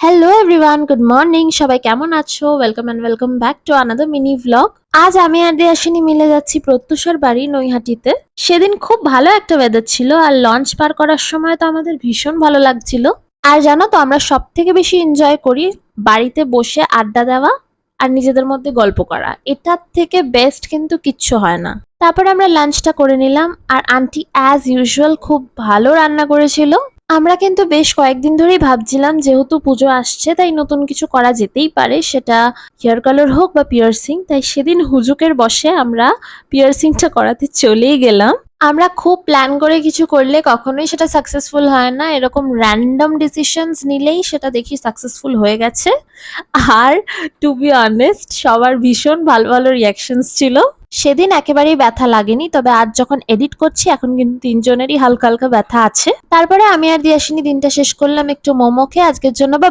Hello everyone, good morning. সবাই কেমন আছো? Welcome back to another mini vlog. আজ আমি আর দেয়াশিনী মিলে যাচ্ছি প্রত্যুষার বাড়ি নৈহাটিতে। সেদিন খুব ভালো একটা ওয়েদার ছিল, আর লঞ্চ পার করার সময় তো আমাদের ভীষণ ভালো লাগছিল। আর জানো তো, আমরা সব থেকে বেশি এনজয় করি বাড়িতে বসে আড্ডা দেওয়া আর নিজেদের মধ্যে গল্প করা। এটার থেকে বেস্ট কিন্তু কিচ্ছু হয় না। তারপরে আমরা লাঞ্চটা করে নিলাম, আর আন্টি অ্যাজ ইউজুয়াল খুব ভালো রান্না করেছিল। আমরা কিন্তু বেশ কয়েকদিন ধরেই ভাবছিলাম, যেহেতু পুজো আসছে তাই নতুন কিছু করা যেতেই পারে, সেটা হেয়ার কালার হোক বা পিয়ার্সিং। তাই সেদিন হুজুকের বসে আমরা পিয়ার্সিংটা করাতে চলেই গেলাম। আমরা খুব প্ল্যান করে কিছু করলে কখনোই সেটা সাকসেসফুল হয় না, এরকম র্যান্ডম ডিসিশনস নিলেই সেটা দেখি সাকসেসফুল হয়ে গেছে। আর টু বি অনেস্ট, সবার ভীষণ ভালো ভালো রিয়াকশনস ছিল। সেদিন একেবারেই ব্যথা লাগেনি, তবে আজ যখন এডিট করছি এখন কিন্তু তিনজনেরই হালকা হালকা ব্যথা আছে। তারপরে আমি আর দিয়াশিনী দিনটা শেষ করলাম একটু মোমো খেয়ে। আজকের জন্য